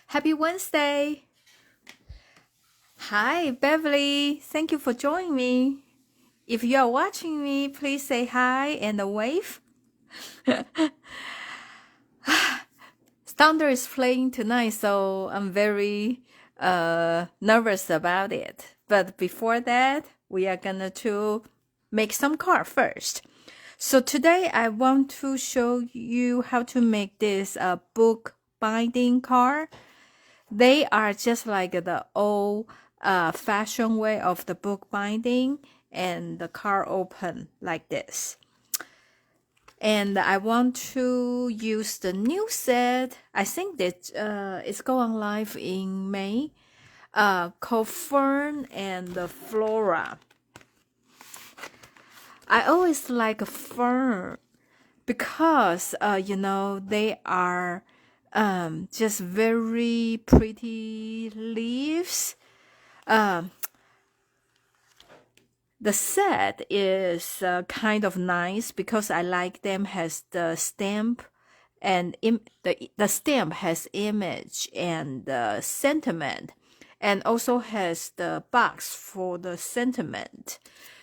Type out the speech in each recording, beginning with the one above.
Happy Wednesday! Hi, Beverly. Thank you for joining me. If you are watching me, please say hi and a wave. Thunder is playing tonight, so I'm very nervous about it. But before that, we are gonna to make some card first. So today I want to show you how to make this book binding card. They are just like the old fashioned way of the book binding, and the card open like this. And I want to use the new set. I think that it's going live in May. Called Fern and Flora. I always like Fern because they are just very pretty leaves. The set is kind of nice because I like them has the stamp, and the stamp has image and sentiment, and also has the box for the sentiment.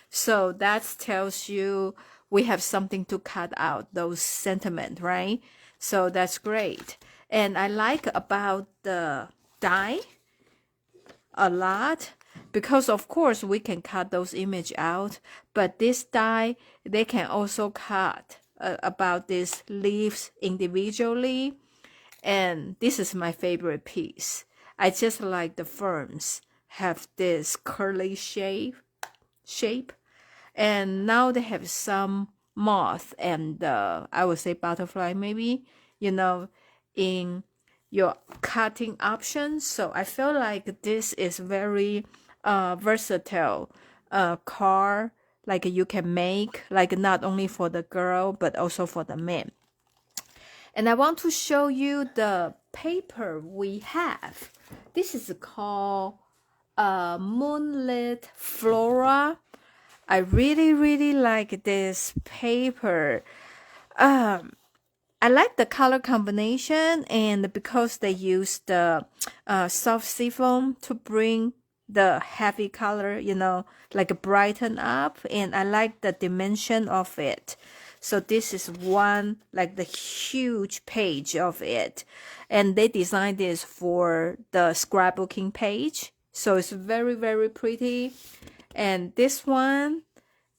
So that tells you we have something to cut out those sentiment, right? So that's great. And I like about the die a lot because of course we can cut those image out, but this die they can also cut about these leaves individually. And this is my favorite piece. I just like the ferns have this curly shape, and now they have some moth and I would say butterfly maybe, in your cutting options. So I feel like this is very versatile card, like you can make, like not only for the girl but also for the man. And I want to show you the paper we have. This is called Moonlit Flora. I really like this paper. I like the color combination, and because they use the soft seafoam to bring the heavy color, like brighten up, and I like the dimension of it. So this is one, like the huge page of it, and they designed this for the scrapbooking page. So it's very pretty. And this one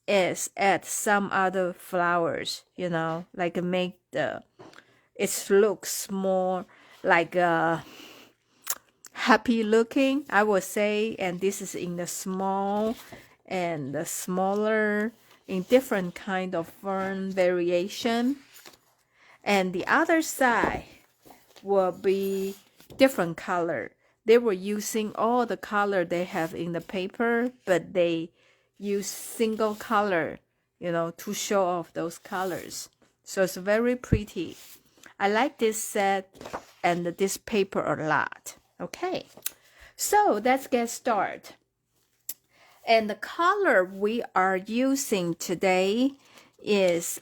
is add some other flowers, like make it looks more like happy looking, I would say. And this is in the small and the smaller, in different kind of fern variation. And the other side will be different color. They were using all the color they have in the paper, but they use single color, to show off those colors. So it's very pretty. I like this set and this paper a lot. Okay, so let's get started. And the color we are using today is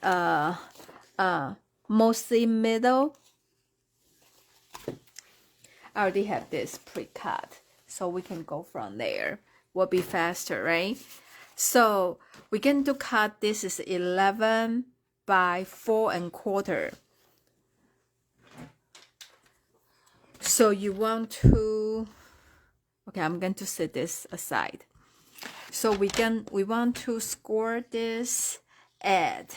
mostly middle. I already have this pre-cut, so we can go from there. Will be faster, right? So we're going to cut. This is 11 by 4 1/4. So you want to, okay, I'm going to set this aside. So we want to score this at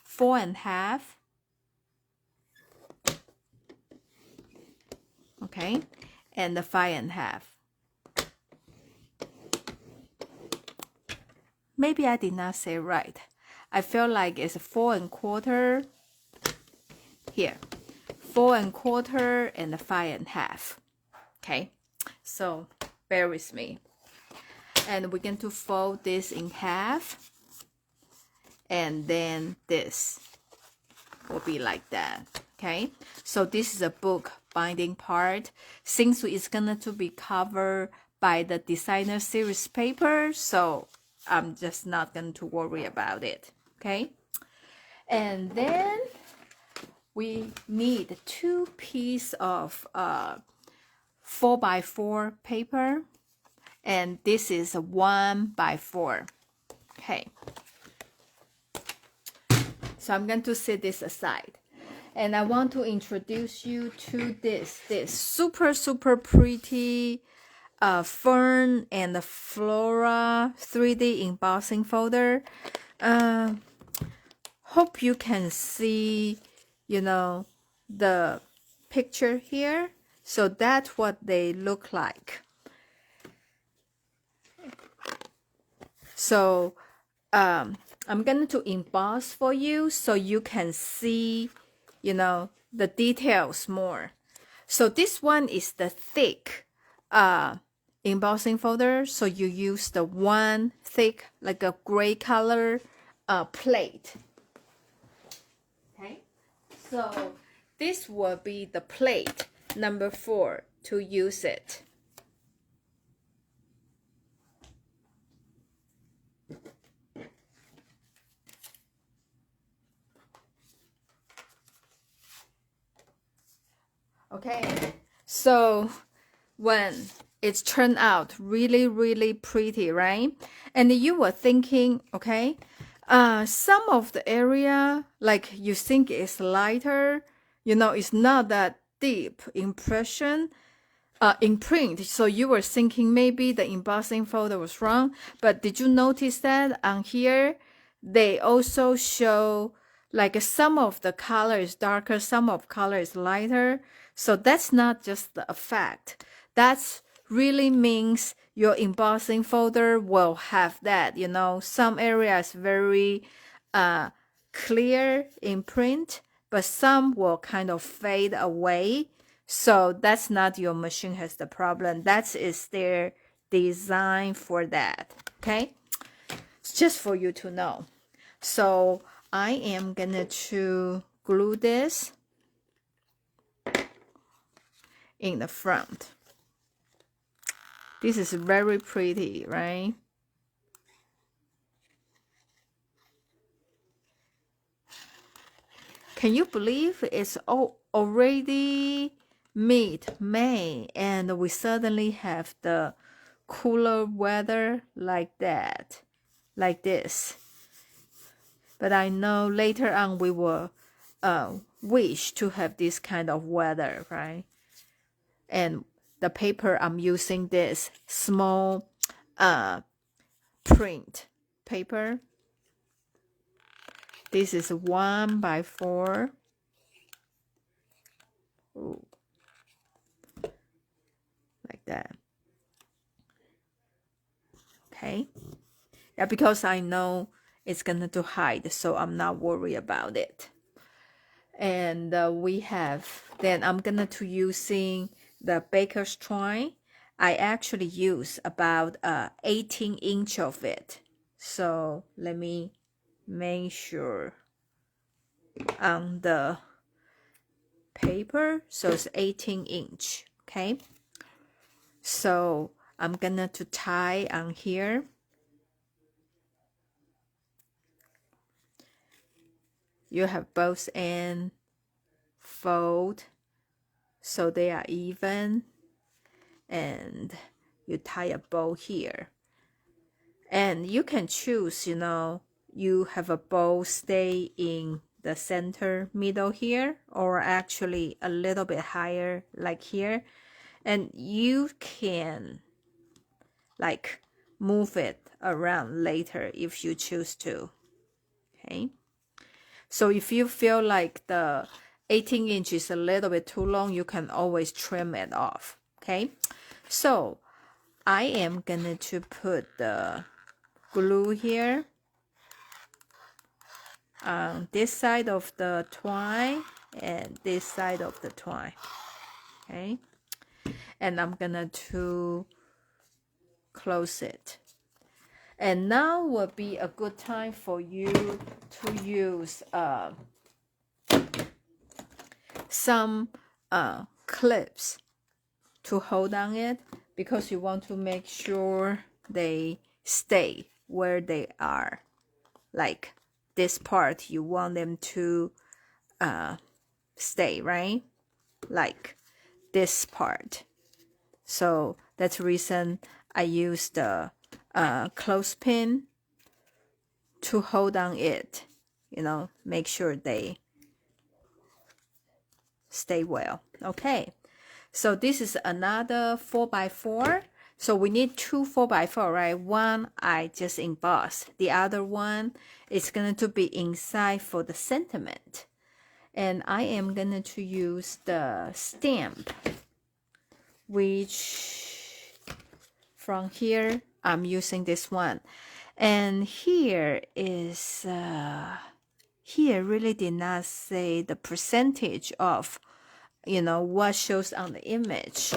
4 1/2. Okay, and the 5 1/2. Maybe I did not say right. I feel like it's 4 1/4 here. 4 1/4 and the 5 1/2. Okay, so bear with me. And we're going to fold this in half, and then this will be like that. Okay, so this is a book binding part. Since it's gonna to be covered by the designer series paper, so I'm just not going to worry about it. Okay, and then we need 2 pieces of 4x4 paper, and this is a 1x4. Okay, so I'm going to set this aside, and I want to introduce you to this super pretty Fern and Flora 3D embossing folder. Hope you can see, the picture here. So that's what they look like. So I'm going to emboss for you so you can see, the details more. So this one is the thick embossing folder. So you use the one thick, like a gray color plate. Okay, so this will be the plate number 4 to use it. Okay, so when it's turned out really pretty, right? And you were thinking, okay, some of the area, like you think is lighter, it's not that deep impression in print. So you were thinking maybe the embossing folder was wrong, but did you notice that on here they also show like some of the color is darker, some of color is lighter. So that's not just the effect. That's really means your embossing folder will have that, some areas very clear in print, but some will kind of fade away. So that's not your machine has the problem. That is their design for that. Okay, it's just for you to know. So I am gonna to glue this in the front. This is very pretty, right? Can you believe it's already mid-May and we suddenly have the cooler weather like that, like this? But I know later on we will wish to have this kind of weather, right? And the paper I'm using this small print paper. This is 1x4. Ooh. Like that. Okay. Yeah, because I know it's gonna to hide, so I'm not worried about it. And then I'm gonna to using the baker's twine. I actually use about 18-inch of it. So let me make sure on the paper. So it's 18-inch. Okay. So I'm gonna to tie on here. You have both ends fold so they are even, and you tie a bow here. And you can choose, you have a bow stay in the center middle here, or actually a little bit higher like here. And you can like move it around later if you choose to. Okay. So if you feel like the 18-inch is a little bit too long, you can always trim it off. Okay. So I am gonna to put the glue here on this side of the twine and this side of the twine. Okay. And I'm gonna to close it. And now will be a good time for you to use some clips to hold on it, because you want to make sure they stay where they are. Like this part, you want them to stay, right? Like this part. So that's the reason I use the clothespin to hold on it, make sure they stay well. Okay, so this is another 4x4. So we need two 4x4, right? One I just embossed. The other one is going to be inside for the sentiment. And I am going to use the stamp, which from here, I'm using this one. And here is, here really did not say the percentage of, what shows on the image.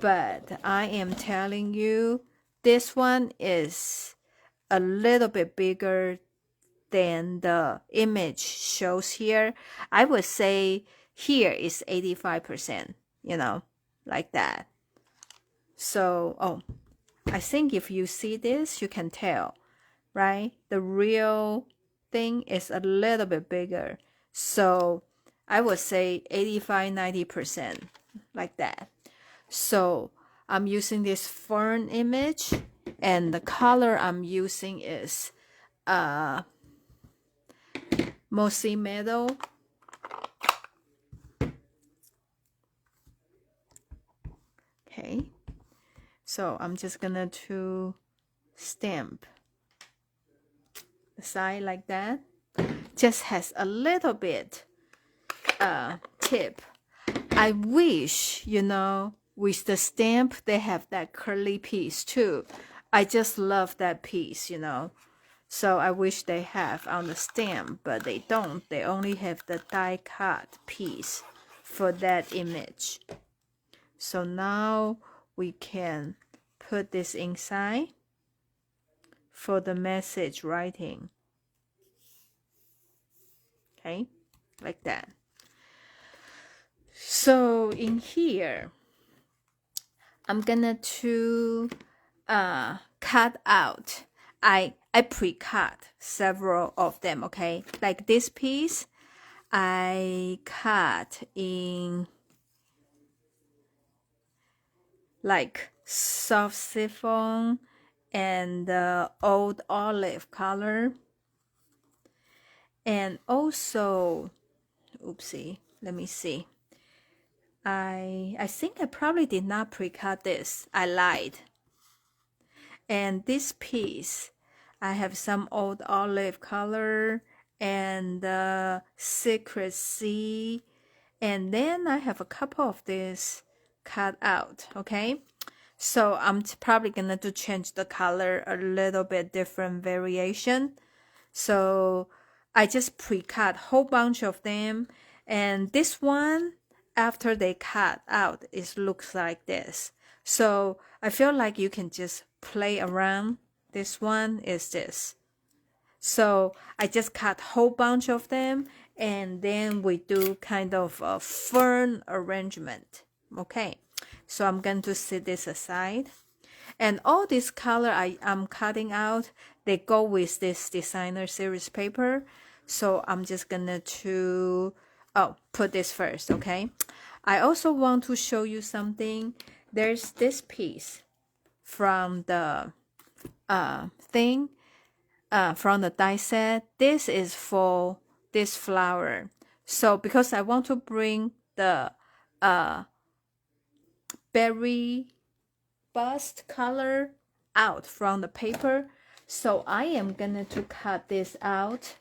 But I am telling you, this one is a little bit bigger than the image shows here. I would say here is 85%, like that. So, I think if you see this, you can tell, right? The real thing is a little bit bigger. So I would say 85-90%, like that. So I'm using this fern image, and the color I'm using is mossy meadow. Okay, so I'm just gonna to stamp the side like that. Just has a little bit tip. I wish, with the stamp, they have that curly piece too. I just love that piece, So I wish they have on the stamp, but they don't. They only have the die cut piece for that image. So now we can put this inside for the message writing. Okay, like that. So in here, I'm gonna to cut out. I pre-cut several of them, okay? Like this piece, I cut in like soft chiffon and old olive color. And also, oopsie, let me see. I think I probably did not pre-cut this. I lied. And this piece, I have some old olive color and secrecy. And then I have a couple of this cut out, okay? So I'm probably gonna to change the color a little bit, different variation. So I just pre-cut whole bunch of them. And this one, after they cut out, it looks like this. So I feel like you can just play around. This one is this. So I just cut whole bunch of them, and then we do kind of a fern arrangement. Okay, so I'm going to set this aside. And all this color I'm cutting out, they go with this designer series paper. So I'm just gonna to put this first, okay? I also want to show you something. There's this piece from the thing, from the die set. This is for this flower. So because I want to bring the berry bust color out from the paper, so I am gonna to cut this out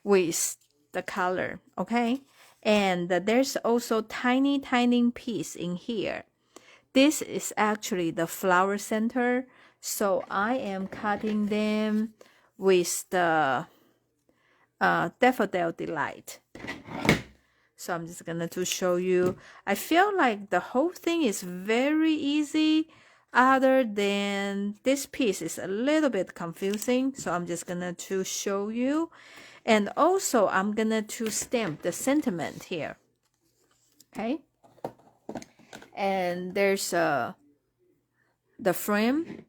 with the color, okay? And there's also tiny piece in here. This is actually the flower center, so I am cutting them with the Daffodil Delight. So I'm just gonna to show you. I feel like the whole thing is very easy, other than this piece is a little bit confusing. So I'm just gonna to show you. And also I'm gonna to stamp the sentiment here. Okay. And there's the frame.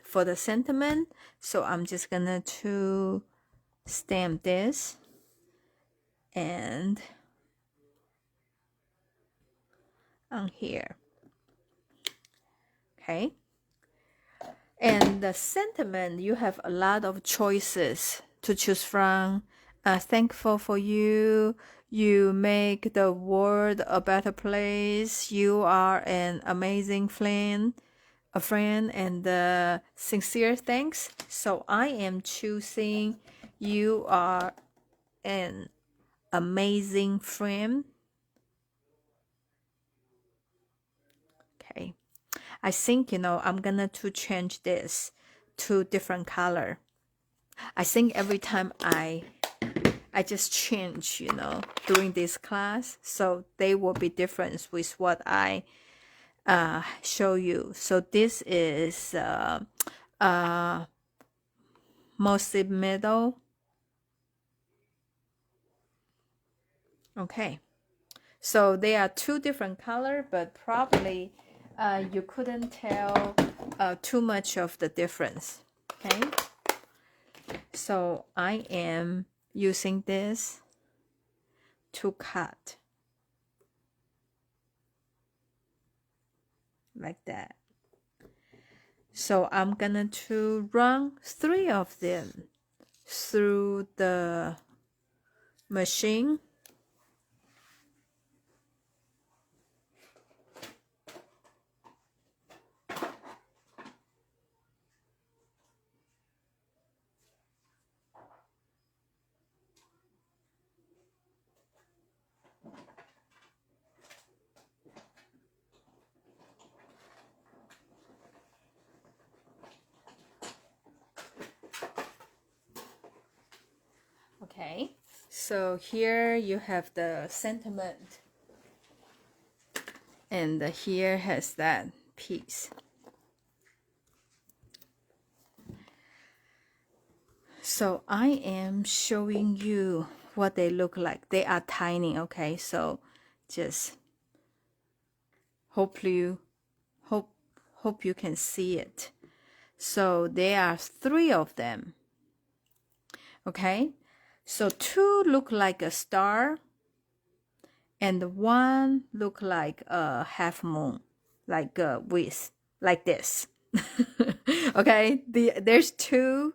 For the sentiment, so I'm just gonna to stamp this, and on here. Okay. And the sentiment, you have a lot of choices to choose from. Thankful for you. You make the world a better place. You are an amazing friend, and sincere thanks. So I am choosing you are an amazing friend. Okay. I think, I'm gonna to change this to different color. I think every time I just change, during this class, so they will be different with what I show you. So this is mostly middle. Okay, so they are two different color, but probably you couldn't tell too much of the difference. Okay, so I am using this to cut like that. So I'm gonna to run 3 of them through the machine. Okay, so here you have the sentiment, and here has that piece. So I am showing you what they look like. They are tiny, okay? So just hope you can see it. So there are 3 of them. Okay? So 2 look like a star, and 1 look like a half moon, like with like this. Okay? There's 2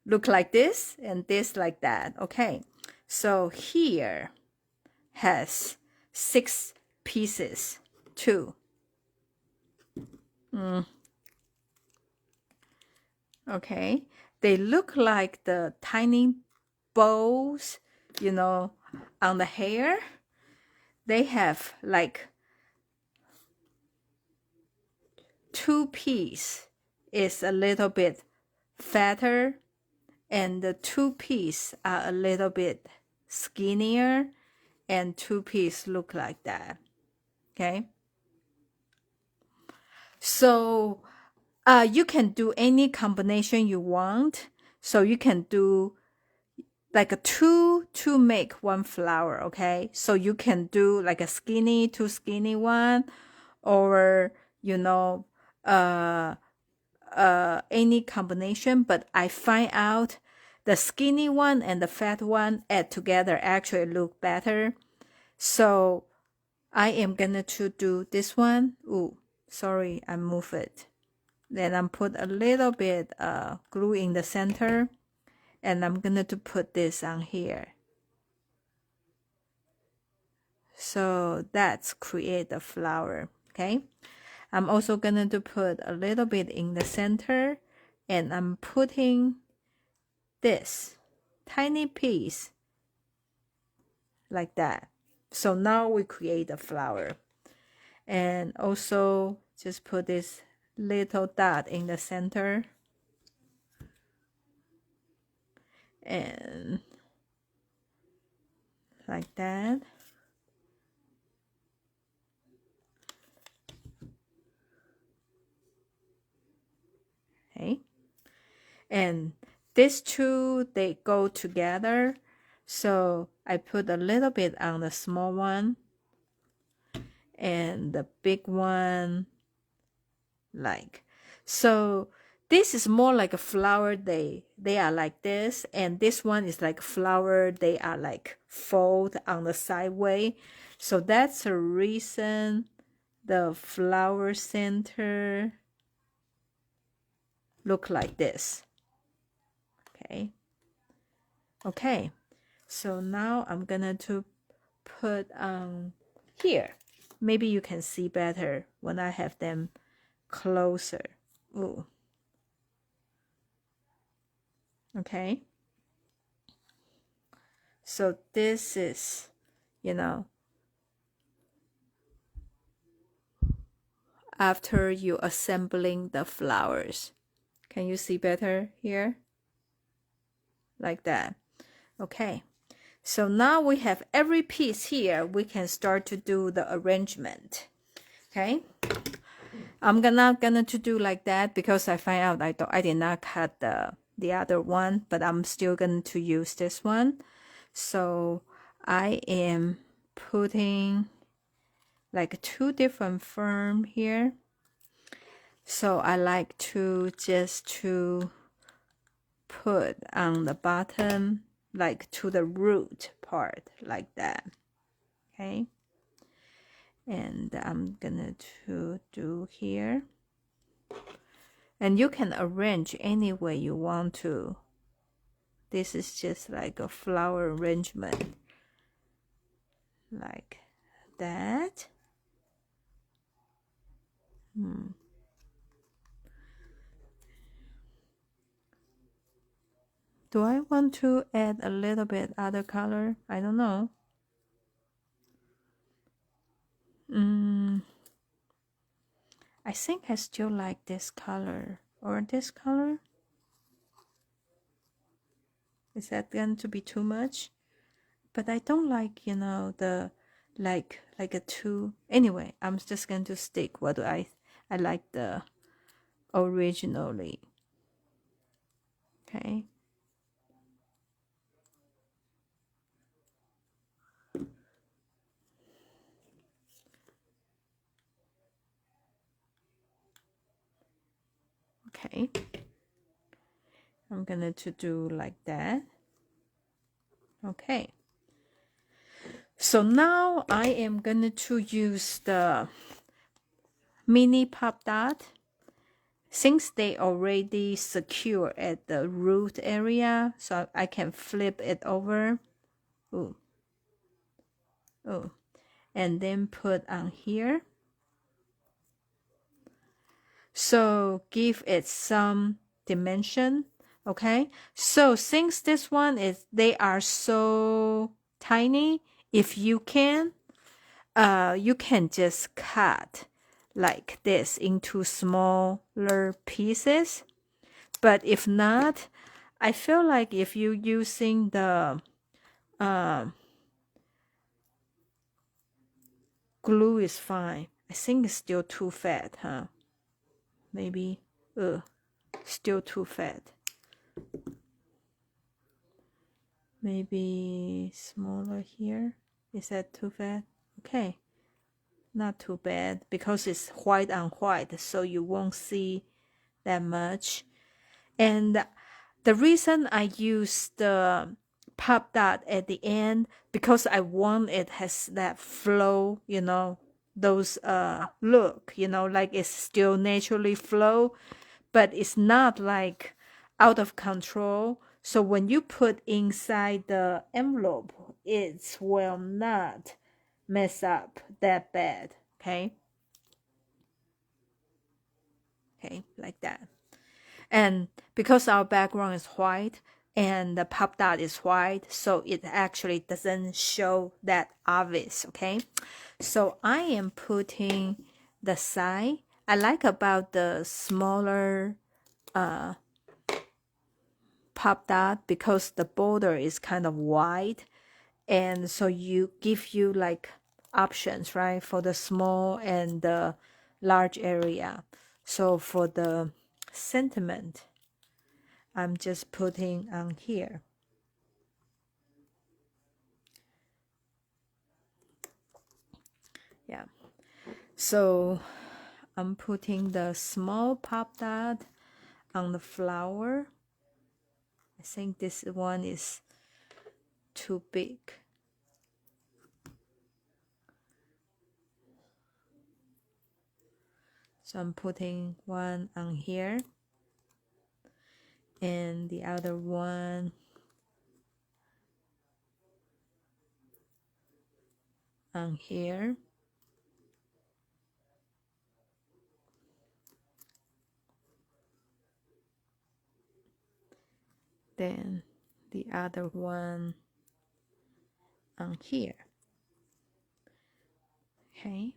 look like this and this like that. Okay, so here has 6 pieces too. Okay, they look like the tiny bows, on the hair. They have like 2 piece is a little bit fatter, and the 2 piece are a little bit skinnier, and 2 piece look like that. Okay, so you can do any combination you want. So you can do like a 2 to make 1 flower. Okay, so you can do like a skinny, 2 skinny one, or any combination. But I find out the skinny one and the fat one add together actually look better. So I am gonna to do this one. Ooh, sorry, I move it. Then I'm put a little bit glue in the center, and I'm gonna to put this on here. So that's create the flower. Okay, I'm also gonna to put a little bit in the center, and I'm putting this tiny piece like that. So now we create a flower, and also just put this little dot in the center, and like that. Okay, and these 2 they go together, so I put a little bit on the small one, and the big one like so. This is more like a flower. They are like this, and this one is like flower. They are like fold on the side way. So that's a reason the flower center look like this. Okay, so now I'm gonna to put on here. Maybe you can see better when I have them closer. Ooh. Okay, so this is, after you assembling the flowers. Can you see better here? Like that. Okay, so now we have every piece here. We can start to do the arrangement. Okay, I'm not gonna to do like that because I find out I did not cut the other one, but I'm still going to use this one. So I am putting like 2 different fern here. So I like to just to put on the bottom, like to the root part, like that. Okay, and I'm gonna to do here, and you can arrange any way you want to. This is just like a flower arrangement, like that. Do I want to add a little bit other color? I don't know. I think I still like this color or this color. Is that going to be too much? But I don't like, the like a two. Anyway, I'm just going to stick what I like the originally. Okay. Okay. I'm gonna to do like that. Okay. So now I am gonna to use the mini pop dot. Since they already secure at the root area, so I can flip it over. Ooh. Oh. And then put on here. So give it some dimension. Okay, so since this one they are so tiny, if you can just cut like this into smaller pieces. But if not, I feel like if you're using the glue is fine. I think it's still too fat, huh? Maybe, still too fat. Maybe smaller here. Is that too fat? Okay, not too bad because it's white on white, so you won't see that much. And the reason I use the pop dot at the end because I want it has that flow, those look, like it's still naturally flow, but it's not like out of control. So when you put inside the envelope, it will not mess up that bad. Okay, like that. And because our background is white and the pop dot is white, so it actually doesn't show that obvious. Okay, so I am putting the side. I like about the smaller pop dot because the border is kind of wide, and so you give you like options, right, for the small and the large area. So for the sentiment, I'm just putting on here. Yeah, so I'm putting the small pop dot on the flower. I think this one is too big. So I'm putting one on here and the other one on here. Then the other one on here. Okay.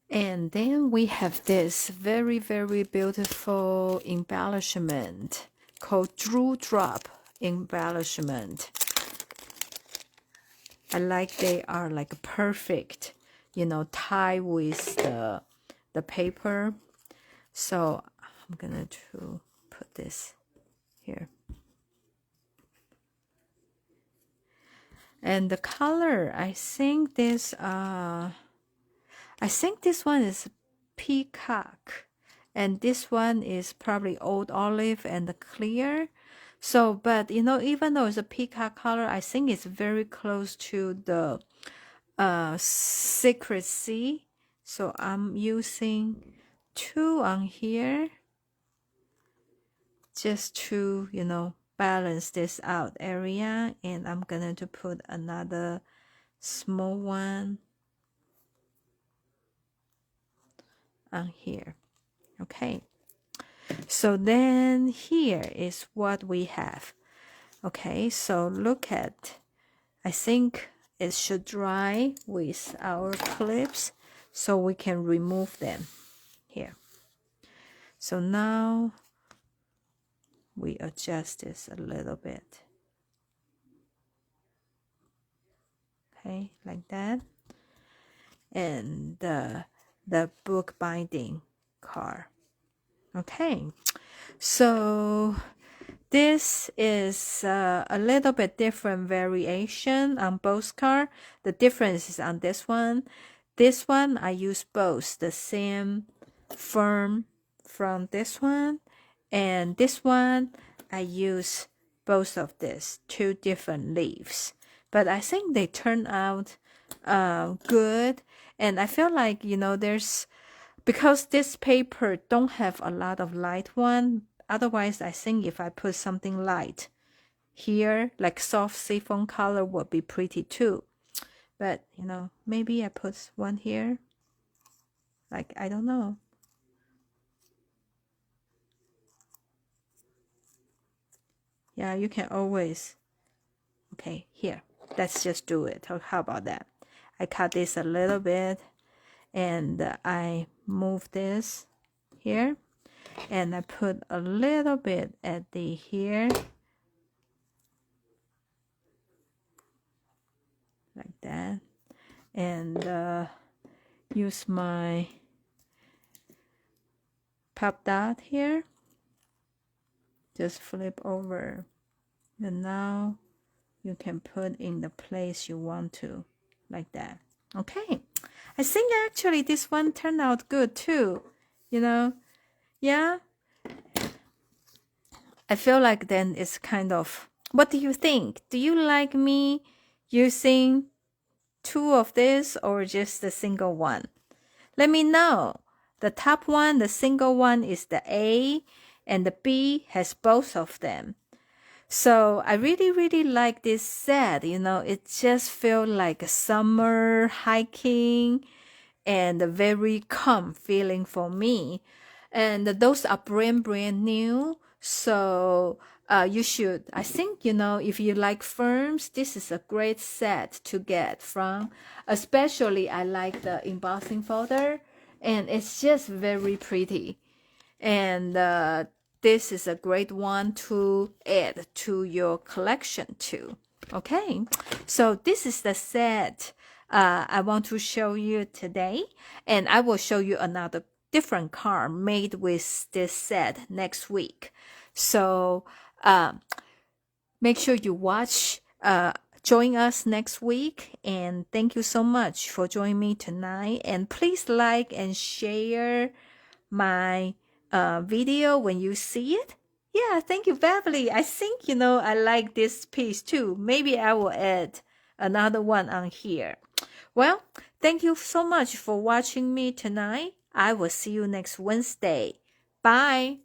And then we have this very, very beautiful embellishment called Dewdrop embellishment. I like they are like perfect, you know, tie with the paper. So I'm gonna to put this here. And the color, I think this one is peacock, and this one is probably old olive and the clear. So, but you know, even though it's a peacock color, I think it's very close to the Secret Sea. So I'm using 2 on here just to, you know, balance this out area, and I'm gonna to put another small one on here. Okay, so then here is what we have. Okay, so look at, I think it should dry with our clips so we can remove them here. So now we adjust this a little bit. Okay, like that. And the book binding card. Okay, so this is a little bit different variation on both cards. The difference is on this one. This one I use both the same fern from this one, and this one I use both of this 2 different leaves. But I think they turn out good, and I feel like, you know, there's, because this paper don't have a lot of light one. Otherwise, I think if I put something light here, like soft siphon color, would be pretty too. But, you know, maybe I put one here. Like, I don't know. Yeah, you can always. Okay, here. Let's just do it. How about that? I cut this a little bit, and I move this here, and I put a little bit at the here, like that, and use my pop dot here, just flip over, and now you can put in the place you want to, like that. Okay, I think actually this one turned out good too, you know. Yeah, I feel like then it's kind of, what do you think? Do you like me using 2 of this or just the single one? Let me know. The top one, the single one, is the A, and the B has both of them. So I really, really like this set. You know, it just feels like a summer hiking and a very calm feeling for me. And those are brand new. So you should, I think, you know, if you like ferns, this is a great set to get from. Especially I like the embossing folder, and it's just very pretty. And this is a great one to add to your collection too. Okay, so this is the set I want to show you today, and I will show you another different card made with this set next week. So make sure you watch, join us next week, and thank you so much for joining me tonight. And please like and share my video when you see it. Yeah, thank you, Beverly. I think, you know, I like this piece too. Maybe I will add another one on here. Well, thank you so much for watching me tonight. I will see you next Wednesday. Bye.